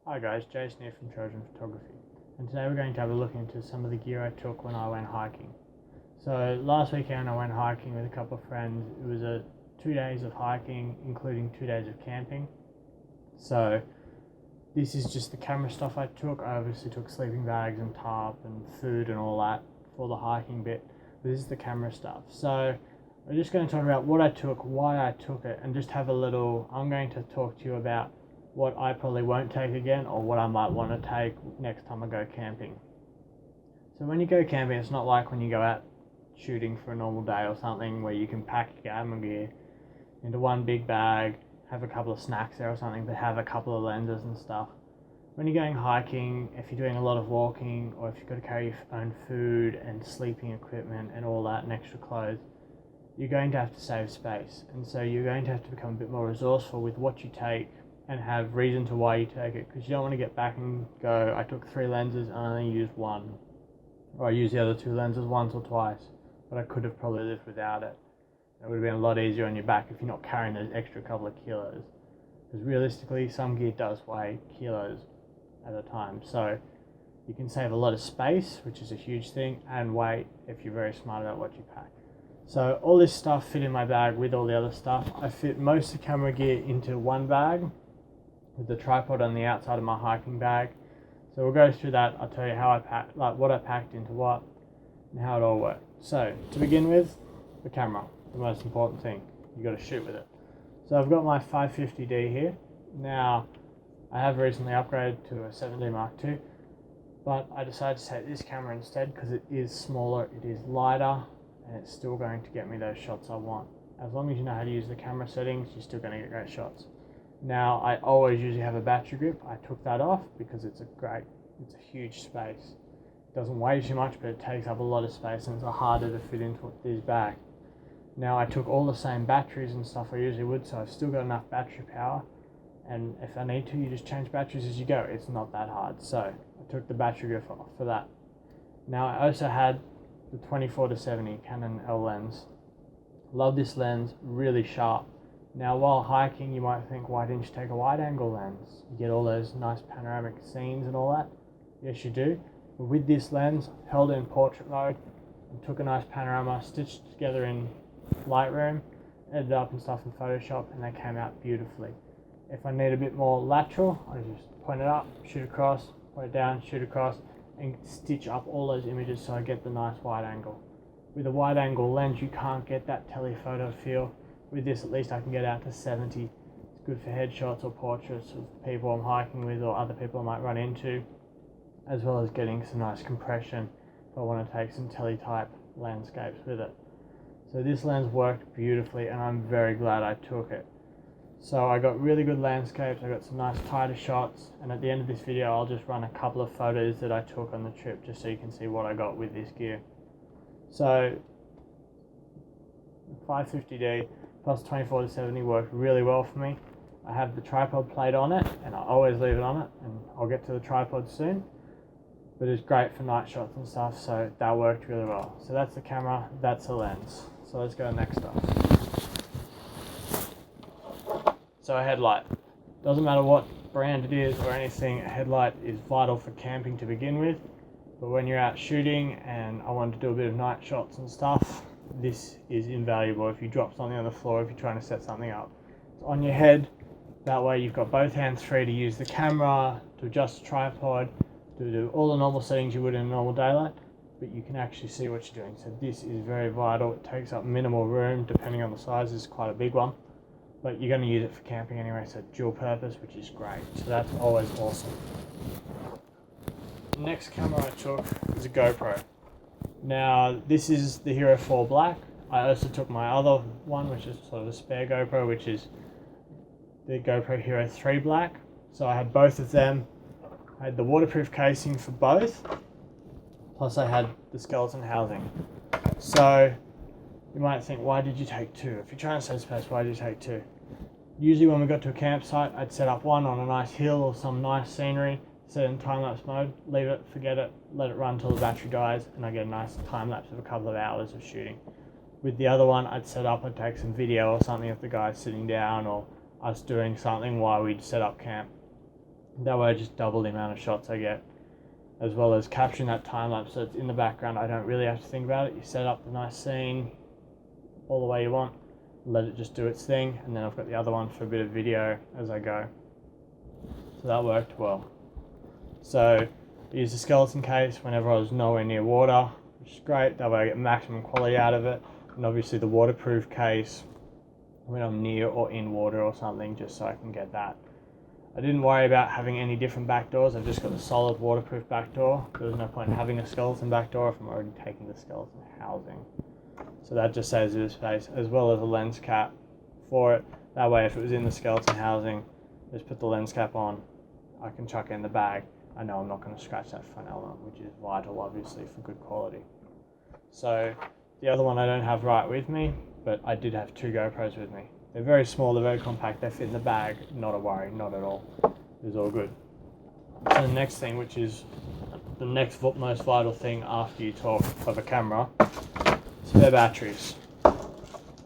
Hi guys, Jason here from Trojan Photography, and today we're going to have a look into some of the gear I took when I went hiking. So last weekend I went hiking with a couple of friends. It was 2 days of hiking, including 2 days of camping. So this is just the camera stuff I took. I obviously took sleeping bags and tarp and food and all that for the hiking bit. But this is the camera stuff. So we're just going to talk about what I took, why I took it, and just have a little, I'm going to talk to you about what I probably won't take again or what I might want to take next time I go camping. So when you go camping, it's not like when you go out shooting for a normal day or something where you can pack your camera gear into one big bag, have a couple of snacks there or something, but have a couple of lenses and stuff. When you're going hiking, if you're doing a lot of walking, or if you've got to carry your own food and sleeping equipment and all that and extra clothes, you're going to have to save space. And so you're going to have to become a bit more resourceful with what you take and have reason to why you take it, because you don't want to get back and go, I took 3 lenses and I only used one, or I used the other 2 lenses once or twice, but I could have probably lived without it. It would have been a lot easier on your back if you're not carrying those extra couple of kilos, because realistically some gear does weigh kilos at a time. So you can save a lot of space, which is a huge thing, and weight if you're very smart about what you pack. So all this stuff fit in my bag with all the other stuff. I fit most of the camera gear into one bag with the tripod on the outside of my hiking bag. So we'll go through that. I'll tell you how I packed, like what I packed into what and how it all worked. So to begin with, the camera, the most important thing. You got to shoot with it. So I've got my 550D here. Now I have recently upgraded to a 7D Mark II, but I decided to take this camera instead because it is smaller, it is lighter, and it's still going to get me those shots I want. As long as you know how to use the camera settings, you're still going to get great shots. Now, I always usually have a battery grip. I took that off because it's a huge space. It doesn't weigh too much, but it takes up a lot of space and it's harder to fit into this bag. Now, I took all the same batteries and stuff I usually would, so I've still got enough battery power. And if I need to, you just change batteries as you go. It's not that hard. So I took the battery grip off for that. Now, I also had the 24-70 Canon L lens. Love this lens, really sharp. Now while hiking you might think, why didn't you take a wide angle lens? You get all those nice panoramic scenes and all that. Yes you do. But with this lens, held it in portrait mode and took a nice panorama, stitched together in Lightroom, edited up and stuff in Photoshop, and they came out beautifully. If I need a bit more lateral, I just point it up, shoot across, point it down, shoot across, and stitch up all those images so I get the nice wide angle. With a wide angle lens you can't get that telephoto feel. With this at least I can get out to 70. It's good for headshots or portraits of people I'm hiking with or other people I might run into, as well as getting some nice compression if I want to take some teletype landscapes with it. So this lens worked beautifully and I'm very glad I took it. So I got really good landscapes, I got some nice tighter shots, and at the end of this video I'll just run a couple of photos that I took on the trip just so you can see what I got with this gear. So 550D plus 24-70 worked really well for me. I have the tripod plate on it and I always leave it on it, and I'll get to the tripod soon, but it's great for night shots and stuff, so that worked really well. So that's the camera, that's the lens. So let's go next up. So a headlight. Doesn't matter what brand it is or anything, a headlight is vital for camping to begin with, but when you're out shooting and I want to do a bit of night shots and stuff, this is invaluable. If you drop something on the floor, if you're trying to set something up, it's on your head. That way you've got both hands free to use the camera, to adjust the tripod, to do all the normal settings you would in normal daylight, but you can actually see what you're doing. So this is very vital. It takes up minimal room depending on the size. This is quite a big one, but you're going to use it for camping anyway, so dual purpose, which is great. So that's always awesome. The next camera I took is a GoPro. Now this is the Hero 4 Black. I also took my other one, which is sort of a spare GoPro, which is the GoPro Hero 3 Black. So I had both of them. I had the waterproof casing for both, plus I had the skeleton housing. So you might think, why did you take 2? If you're trying to save space, why did you take 2? Usually when we got to a campsite, I'd set up one on a nice hill or some nice scenery, set it in time-lapse mode, leave it, forget it, let it run until the battery dies, and I get a nice time-lapse of a couple of hours of shooting. With the other one, I'd set up, I'd take some video or something of the guys sitting down or us doing something while we'd set up camp. That way I just double the amount of shots I get, as well as capturing that time lapse so it's in the background. I don't really have to think about it. You set up the nice scene all the way you want, let it just do its thing, and then I've got the other one for a bit of video as I go. So that worked well. So I used a skeleton case whenever I was nowhere near water, which is great. That way I get maximum quality out of it. And obviously the waterproof case when I'm near or in water or something, just so I can get that. I didn't worry about having any different back doors. I've just got the solid waterproof back door. There was no point in having a skeleton back door if I'm already taking the skeleton housing. So that just saves a bit of space, as well as a lens cap for it. That way if it was in the skeleton housing, just put the lens cap on, I can chuck it in the bag. I know I'm not going to scratch that front element, which is vital obviously for good quality. So the other one I don't have right with me, but I did have 2 GoPros with me. They're very small, they're very compact, they fit in the bag, not a worry, not at all. It was all good. So the next thing, which is the next most vital thing after you talk of a camera, spare batteries.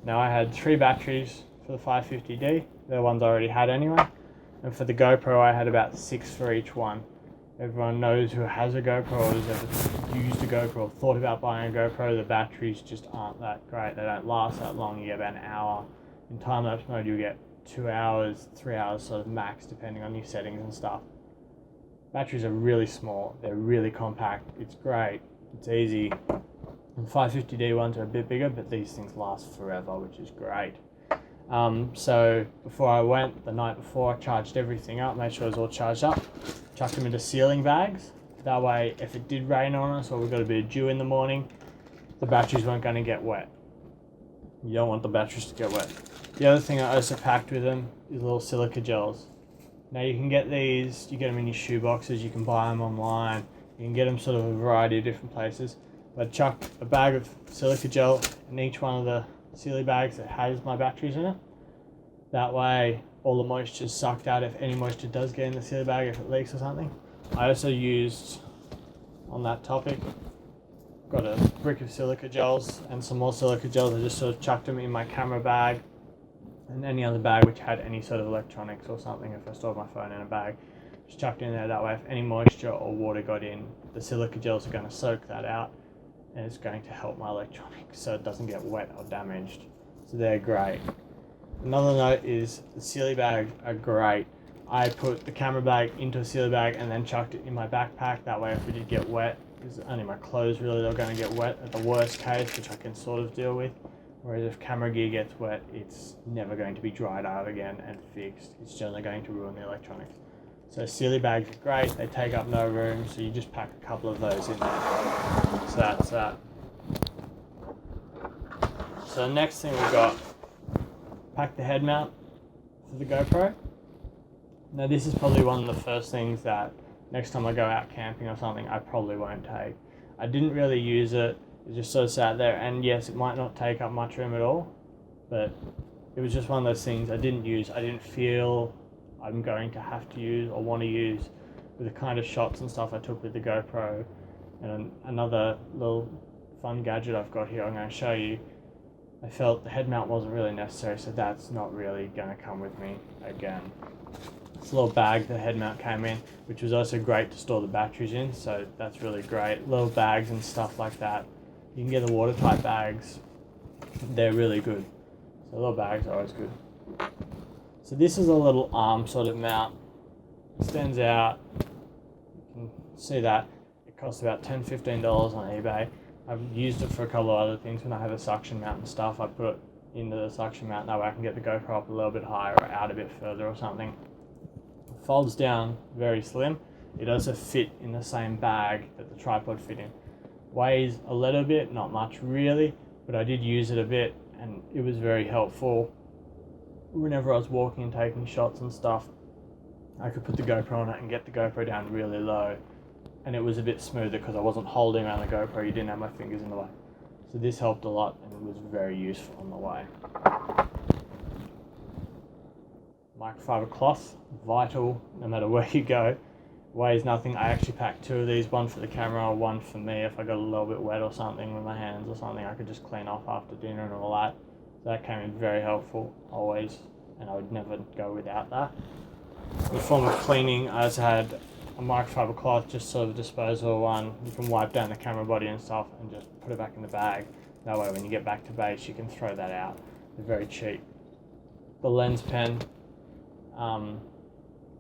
Now I had 3 batteries for the 550D, they're ones I already had anyway, and for the GoPro I had about 6 for each one. Everyone knows who has a GoPro or has ever used a GoPro or thought about buying a GoPro, the batteries just aren't that great. They don't last that long. You get about an hour. In time-lapse mode, you get 2 hours, 3 hours sort of max, depending on your settings and stuff. Batteries are really small. They're really compact. It's great. It's easy. And 550D ones are a bit bigger, but these things last forever, which is great. So before I went, the night before, I charged everything up, made sure it was all charged up, chucked them into sealing bags. That way, if it did rain on us or we got a bit of dew in the morning, the batteries weren't going to get wet. You don't want the batteries to get wet. The other thing I also packed with them is little silica gels. Now you can get these, you get them in your shoe boxes, you can buy them online, you can get them sort of a variety of different places. But I chucked a bag of silica gel in each one of the sealy bags that has my batteries in it. That way all the moisture is sucked out if any moisture does get in the sealy bag, if it leaks or something. I also used, on that topic, got a brick of silica gels and some more silica gels. I just sort of chucked them in my camera bag and any other bag which had any sort of electronics or something. If I stored my phone in a bag, just chucked it in there. That way if any moisture or water got in, the silica gels are going to soak that out and it's going to help my electronics so it doesn't get wet or damaged. So they're great. Another note is the sealy bags are great. I put the camera bag into a sealy bag and then chucked it in my backpack. That way if we did get wet, it's only my clothes really that are going to get wet at the worst case, which I can sort of deal with. Whereas if camera gear gets wet, it's never going to be dried out again and fixed. It's generally going to ruin the electronics. So sealy bags are great, they take up no room, so you just pack a couple of those in there. So that's that. So the next thing we've got, pack the head mount for the GoPro. Now this is probably one of the first things that next time I go out camping or something, I probably won't take. I didn't really use it, it just sort of sat there, and yes, it might not take up much room at all, but it was just one of those things I didn't use. I didn't feel I'm going to have to use or want to use with the kind of shots and stuff I took with the GoPro. And another little fun gadget I've got here I'm going to show you. I felt the head mount wasn't really necessary, so that's not really going to come with me again. This little bag the head mount came in, which was also great to store the batteries in, so that's really great. Little bags and stuff like that. You can get the watertight bags, they're really good. So little bags are always good. So this is a little arm sort of mount. It stands out, you can see that. It costs about $10-15 on eBay. I've used it for a couple of other things. When I have a suction mount and stuff, I put it into the suction mount, that way I can get the GoPro up a little bit higher or out a bit further or something. It folds down very slim. It also fit in the same bag that the tripod fit in. Weighs a little bit, not much really, but I did use it a bit and it was very helpful. Whenever I was walking and taking shots and stuff, I could put the GoPro on it and get the GoPro down really low, and it was a bit smoother because I wasn't holding around the GoPro, you didn't have my fingers in the way. So this helped a lot and it was very useful on the way. Microfiber cloth, vital no matter where you go. Weighs nothing. I actually packed 2 of these, one for the camera, one for me if I got a little bit wet or something with my hands or something I could just clean off after dinner and all that. So that came in very helpful always, and I would never go without that. In the form of cleaning, I also had a microfiber cloth, just sort of a disposable one. You can wipe down the camera body and stuff and just put it back in the bag. That way when you get back to base you can throw that out. They're very cheap. The lens pen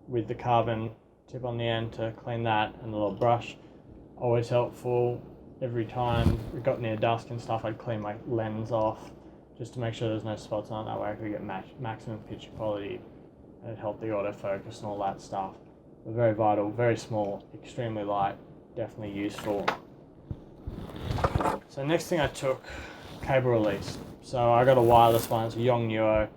with the carbon tip on the end to clean that, and the little brush, always helpful. Every time it got near dusk and stuff, I'd clean my lens off just to make sure there's no spots on it. That way I could get maximum picture quality, and it helped the autofocus and all that stuff. But very vital, very small, extremely light, definitely useful. So next thing I took, cable release. So I got a wireless one, it's a Yong Nuo.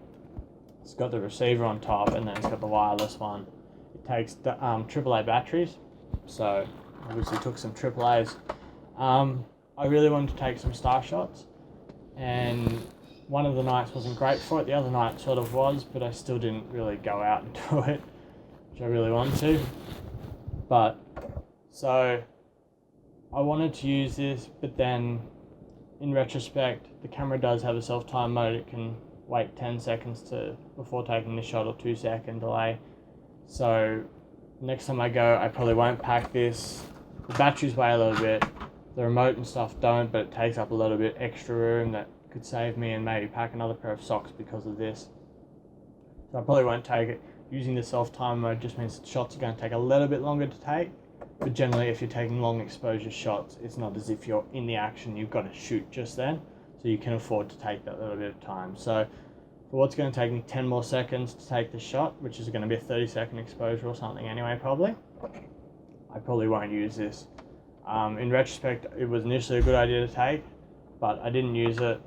It's got the receiver on top and then it's got the wireless one. It takes the AAA batteries, so obviously took some AAAs. I really wanted to take some star shots, and one of the nights wasn't great for it, the other night sort of was, but I still didn't really go out and do it, which I really wanted to. But, so, I wanted to use this, but then, in retrospect, the camera does have a self-time mode. It can wait 10 seconds before taking the shot, or 2-second delay. So, next time I go, I probably won't pack this. The batteries weigh a little bit, the remote and stuff don't, but it takes up a little bit extra room that could save me, and maybe pack another pair of socks because of this. So I probably won't take it. Using the self-time mode just means the shots are going to take a little bit longer to take, but generally if you're taking long exposure shots, it's not as if you're in the action, you've got to shoot just then, so you can afford to take that little bit of time. So for what's going to take me 10 more seconds to take the shot, which is going to be a 30-second exposure or something anyway probably, I probably won't use this. In retrospect, it was initially a good idea to take, but I didn't use it,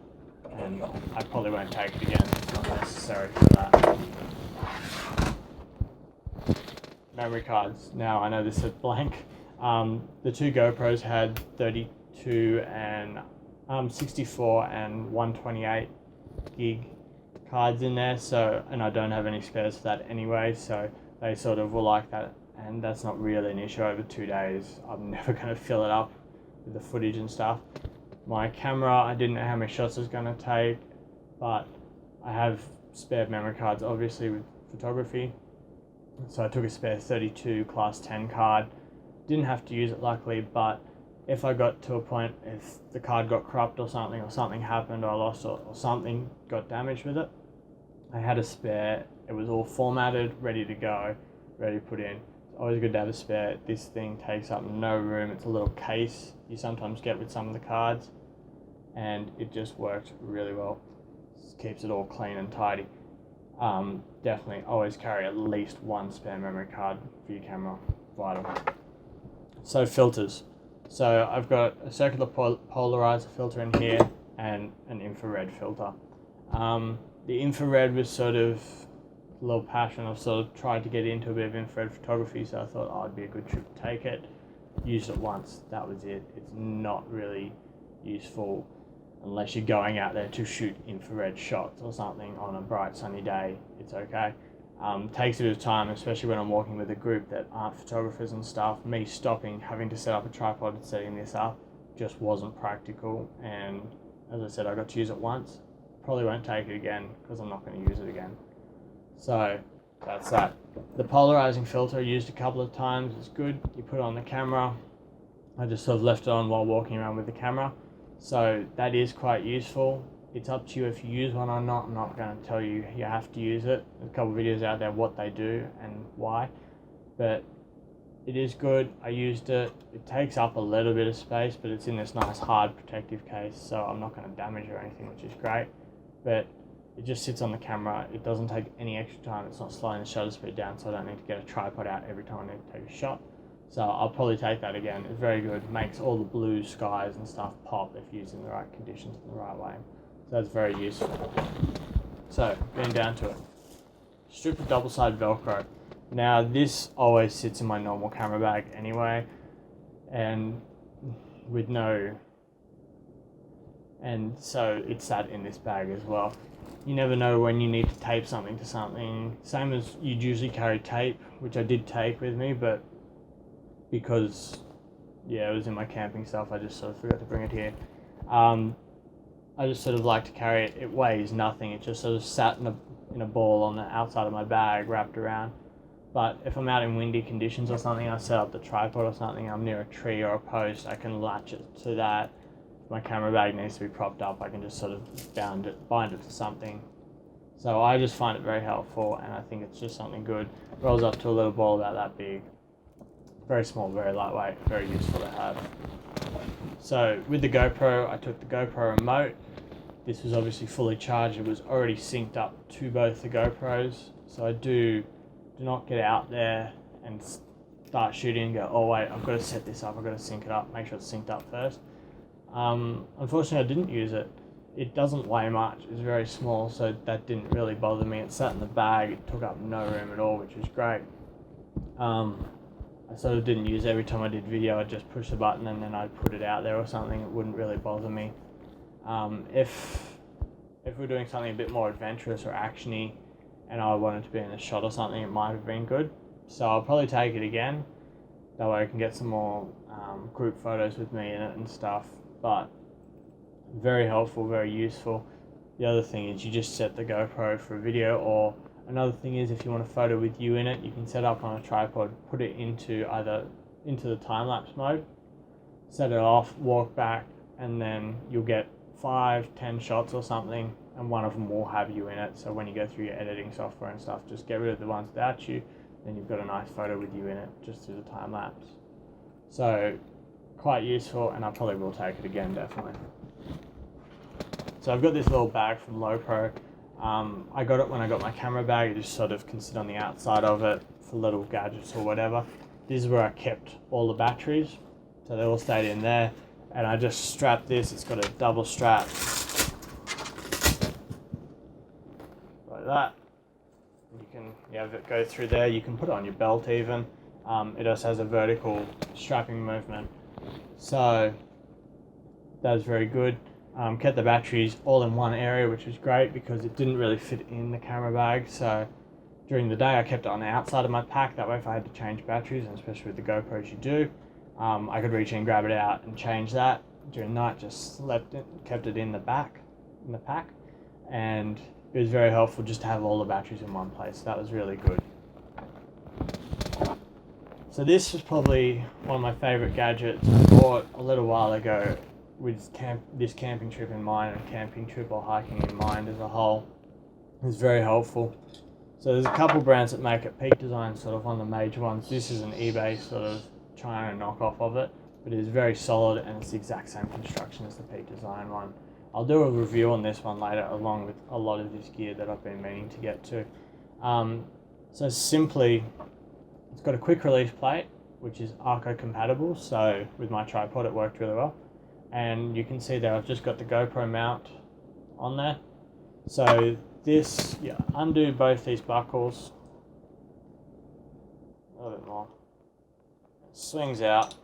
and I probably won't take it again. It's not necessary for that. Memory cards. Now, I know this is blank. The two GoPros had 32 and 64 and 128 gig cards in there, so, and I don't have any spares for that anyway, so they sort of were like that. And that's not really an issue over 2 days. I'm never going to fill it up with the footage and stuff. My camera, I didn't know how many shots I was going to take, but I have spare memory cards obviously with photography. So I took a spare 32 class 10 card. Didn't have to use it luckily, but if I got to a point, if the card got corrupt or something happened, or I lost or something got damaged with it, I had a spare. It was all formatted, ready to go, ready to put in. Always good to have a spare. This thing takes up no room. It's a little case you sometimes get with some of the cards, and it just works really well. Just keeps it all clean and tidy. Definitely always carry at least one spare memory card for your camera. Vital. So filters. So I've got a circular polarizer filter in here and an infrared filter. The infrared was sort of a little passion. I've sort of tried to get into a bit of infrared photography, so I thought, oh, it'd be a good trip to take it. Used it once, that was it. It's not really useful unless you're going out there to shoot infrared shots or something on a bright sunny day. It's okay. Takes a bit of time, especially when I'm walking with a group that aren't photographers and stuff. Me stopping, having to set up a tripod and setting this up just wasn't practical, and as I said, I got to use it once. Probably won't take it again because I'm not going to use it again. So that's that. The polarizing filter I used a couple of times. It's good. You put it on the camera. I just sort of left it on while walking around with the camera. So that is quite useful. It's up to you if you use one or not. I'm not going to tell you you have to use it. There's a couple of videos out there what they do and why. But it is good. I used it. It takes up a little bit of space, but it's in this nice hard protective case, so I'm not going to damage it or anything, which is great. But it just sits on the camera. It doesn't take any extra time. It's not slowing the shutter speed down, so I don't need to get a tripod out every time I need to take a shot. So I'll probably take that again. It's very good. It makes all the blue skies and stuff pop if used in the right conditions in the right way. So that's very useful. So, getting down to it. Strip of double-sided Velcro. Now this always sits in my normal camera bag anyway, and so it's sat in this bag as well. You never know when you need to tape something to something. Same as you'd usually carry tape, which I did take with me, but because it was in my camping stuff, I just sort of forgot to bring it here. I just sort of like to carry it. It weighs nothing. It just sort of sat in a ball on the outside of my bag, wrapped around. But if I'm out in windy conditions or something, I set up the tripod or something, I'm near a tree or a post, I can latch it to that. If my camera bag needs to be propped up, I can just sort of bind it to something. So I just find it very helpful, and I think it's just something good. Rolls up to a little ball about that big. Very small, very lightweight, very useful to have. So with the GoPro, I took the GoPro remote. This was obviously fully charged. It was already synced up to both the GoPros. So I do not get out there and start shooting and go, oh wait, I've got to set this up, I've got to sync it up, make sure it's synced up first. Unfortunately, I didn't use it. It doesn't weigh much, it's very small, so that didn't really bother me. It sat in the bag, it took up no room at all, which was great. I sort of didn't use it every time I did video. I'd just push the button and then I'd put it out there or something. It wouldn't really bother me. If we're doing something a bit more adventurous or actiony and I wanted to be in a shot or something, it might have been good. So I'll probably take it again. That way I can get some more group photos with me in it and stuff. But very helpful, very useful. The other thing is you just set the GoPro for a video, or another thing is if you want a photo with you in it, you can set up on a tripod, put it into the time-lapse mode, set it off, walk back, and then you'll get 5-10 shots or something, and one of them will have you in it. So when you go through your editing software and stuff, just get rid of the ones without you, then you've got a nice photo with you in it just through the time lapse. So quite useful, and I probably will take it again, definitely. So I've got this little bag from GoPro. I got it when I got my camera bag. It just sort of can sit on the outside of it for little gadgets or whatever. This is where I kept all the batteries, so they all stayed in there. And I just strapped this. It's got a double strap like that. You have it go through there. You can put it on your belt even. It also has a vertical strapping movement, so that's very good. Kept the batteries all in one area, which was great because it didn't really fit in the camera bag. So during the day I kept it on the outside of my pack. That way if I had to change batteries, and especially with the GoPros you do, I could reach in, grab it out and change that. During the night just kept it in the pack, and it was very helpful just to have all the batteries in one place. That was really good. So this was probably one of my favorite gadgets I bought a little while ago with this camping trip in mind, and camping trip or hiking in mind as a whole. It's very helpful. So there's a couple brands that make it. Peak Design sort of one of the major ones. This is an eBay sort of trying to knock off of it, but it is very solid and it's the exact same construction as the Peak Design one. I'll do a review on this one later along with a lot of this gear that I've been meaning to get to. So simply, it's got a quick release plate which is Arco compatible, so with my tripod it worked really well. And you can see there I've just got the GoPro mount on there. So this, undo both these buckles a little bit more. It swings out.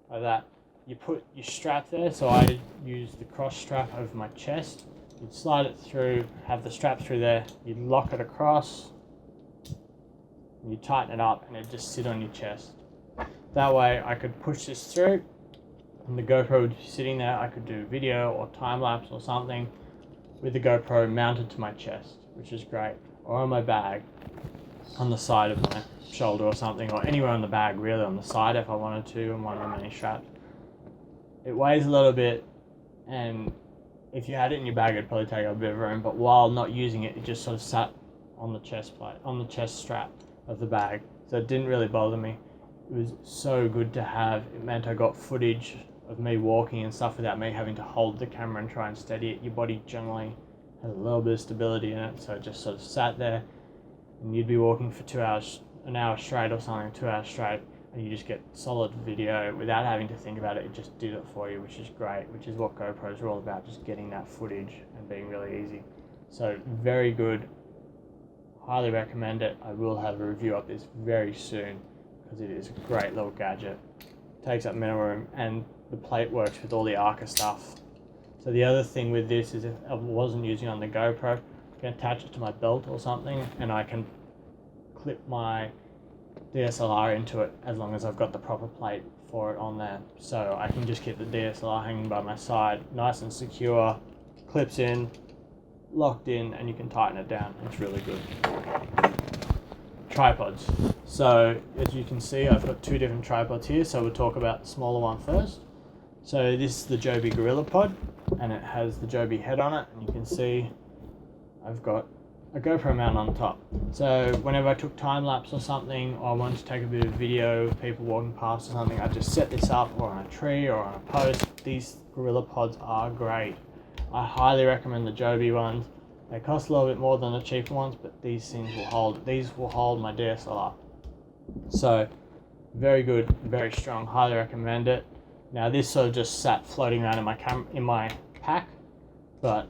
Like that. You put your strap there, so I use the cross strap over my chest. You'd slide it through, have the strap through there, you'd lock it across, and you tighten it up and it'd just sit on your chest. That way I could push this through and the GoPro would be sitting there. I could do video or time lapse or something with the GoPro mounted to my chest, which is great, or on my bag on the side of my shoulder or something, or anywhere on the bag really, on the side if I wanted to, on one of the many straps. It weighs a little bit, and if you had it in your bag it'd probably take up a bit of room, but while not using it, it just sort of sat on the chest plate, on the chest strap of the bag, so it didn't really bother me. It was so good to have. It meant I got footage of me walking and stuff without me having to hold the camera and try and steady it. Your body generally has a little bit of stability in it, so it just sort of sat there, and you'd be walking for 2 hours, an hour straight or something, 2 hours straight, and you just get solid video without having to think about it. It just did it for you, which is great, which is what GoPros are all about, just getting that footage and being really easy. So very good. Highly recommend it. I will have a review of this very soon because it is a great little gadget. Takes up minimal room, and the plate works with all the Arca stuff. So the other thing with this is if I wasn't using it on the GoPro, I can attach it to my belt or something, and I can clip my DSLR into it as long as I've got the proper plate for it on there. So I can just keep the DSLR hanging by my side, nice and secure, clips in, locked in, and you can tighten it down. It's really good. Tripods. So as you can see, I've got two different tripods here, so we'll talk about the smaller one first. So this is the Joby Gorilla Pod, and it has the Joby head on it, and you can see I've got a GoPro mount on top. So whenever I took time lapse or something, or I wanted to take a bit of video of people walking past or something, I just set this up, or on a tree or on a post. These Gorilla Pods are great. I highly recommend the Joby ones. They cost a little bit more than the cheaper ones, but these things will hold. These will hold my DSLR. So very good, very strong. Highly recommend it. Now this sort of just sat floating around in my pack, but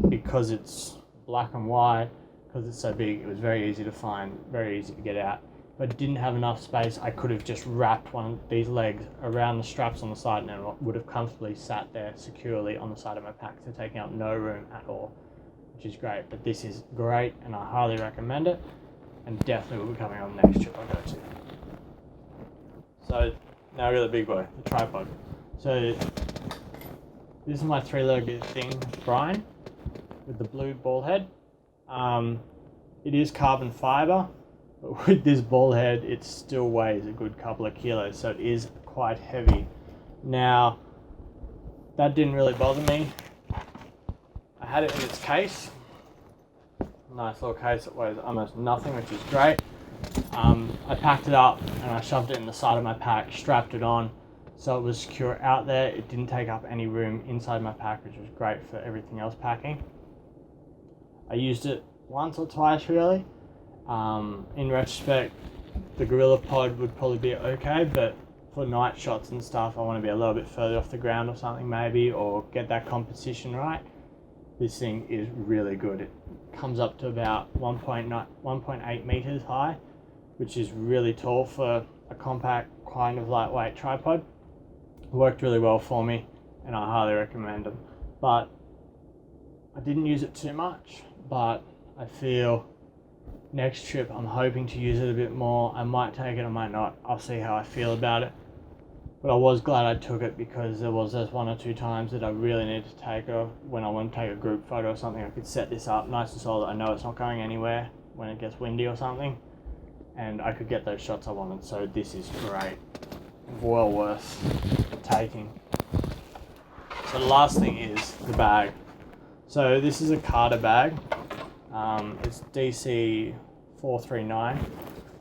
because it's black and white, because it's so big, it was very easy to find, very easy to get out. But it didn't have enough space. I could have just wrapped one of these legs around the straps on the side, and it would have comfortably sat there securely on the side of my pack, so taking up no room at all, which is great. But this is great, and I highly recommend it, and definitely will be coming on the next trip I go to. So now we got the big boy, the tripod. So this is my three-legged thing, Brian, with the blue ball head. It is carbon fiber, but with this ball head, it still weighs a good couple of kilos, so it is quite heavy. Now, that didn't really bother me. I had it in its case. Nice little case, it weighs almost nothing, which is great. I packed it up and I shoved it in the side of my pack, strapped it on, so it was secure out there. It didn't take up any room inside my pack, which was great for everything else packing. I used it once or twice really. In retrospect, the Gorilla Pod would probably be okay, but for night shots and stuff, I want to be a little bit further off the ground or something maybe, or get that composition right. This thing is really good. It comes up to about 1.8 meters high, which is really tall for a compact, kind of lightweight tripod. It worked really well for me, and I highly recommend them. But I didn't use it too much, but I feel next trip I'm hoping to use it a bit more. I might take it, I might not. I'll see how I feel about it. But I was glad I took it, because there was those one or two times that I really needed to take it. When I want to take a group photo or something, I could set this up nice and solid. I know it's not going anywhere when it gets windy or something, and I could get those shots I wanted. So this is great, well worth taking. So the last thing is the bag. So this is a Carter bag. It's DC 439.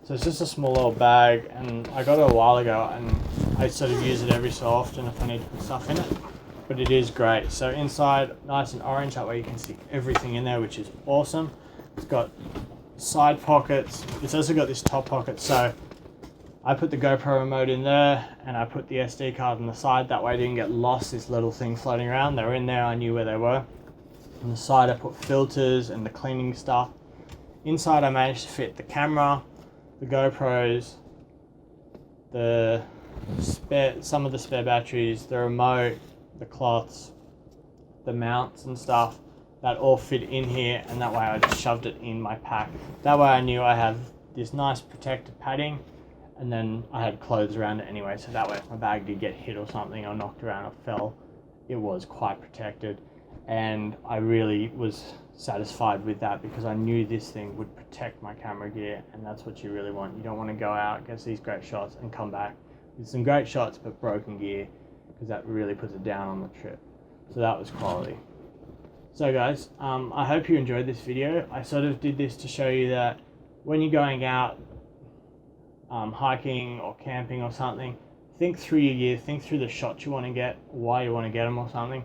So it's just a small little bag, and I got it a while ago, and I sort of use it every so often if I need to put stuff in it. But it is great. So inside, nice and orange, that way you can see everything in there, which is awesome. It's got side pockets. It's also got this top pocket. So I put the GoPro remote in there, and I put the SD card on the side. That way I didn't get lost, this little thing floating around. They were in there, I knew where they were. On the side I put filters and the cleaning stuff. Inside I managed to fit the camera, the GoPros, some of the spare batteries, the remote, the cloths, the mounts and stuff. That all fit in here, and that way I just shoved it in my pack. That way I knew I have this nice protected padding, and then I had clothes around it anyway, so that way if my bag did get hit or something, or knocked around or fell, it was quite protected. And I really was satisfied with that, because I knew this thing would protect my camera gear, and that's what you really want. You don't want to go out, get these great shots, and come back with some great shots but broken gear, because that really puts it down on the trip. So that was quality. So guys, I hope you enjoyed this video. I sort of did this to show you that when you're going out hiking or camping or something, think through your gear, think through the shots you want to get, why you want to get them or something.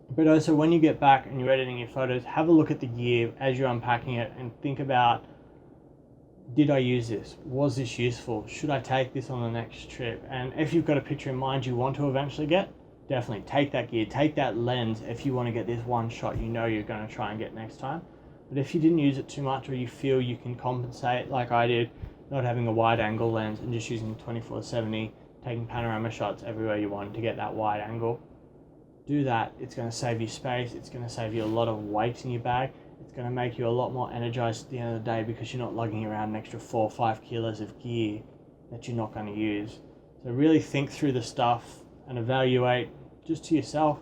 But also when you get back and you're editing your photos, have a look at the gear as you're unpacking it and think about, did I use this? Was this useful? Should I take this on the next trip? And if you've got a picture in mind you want to eventually get, definitely take that gear, take that lens if you want to get this one shot you know you're going to try and get next time. But if you didn't use it too much, or you feel you can compensate like I did, not having a wide angle lens and just using 24-70, taking panorama shots everywhere you want to get that wide angle, do that. It's going to save you space, it's going to save you a lot of weight in your bag, it's going to make you a lot more energized at the end of the day, because you're not lugging around an extra 4 or 5 kilos of gear that you're not going to use. So really think through the stuff and evaluate just to yourself,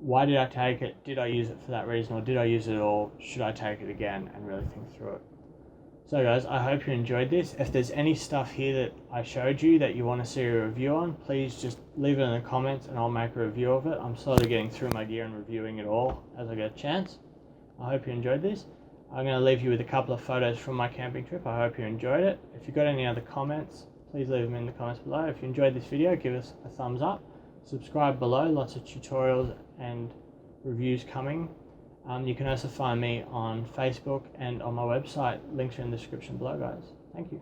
why did I take it? Did I use it for that reason, or did I use it at all? Should I take it again? And really think through it. So guys, I hope you enjoyed this. If there's any stuff here that I showed you that you want to see a review on, please just leave it in the comments and I'll make a review of it. I'm slowly getting through my gear and reviewing it all as I get a chance. I hope you enjoyed this. I'm going to leave you with a couple of photos from my camping trip. I hope you enjoyed it. If you've got any other comments, please leave them in the comments below. If you enjoyed this video, give us a thumbs up. Subscribe below, lots of tutorials and reviews coming. You can also find me on Facebook and on my website. Links are in the description below, guys. Thank you.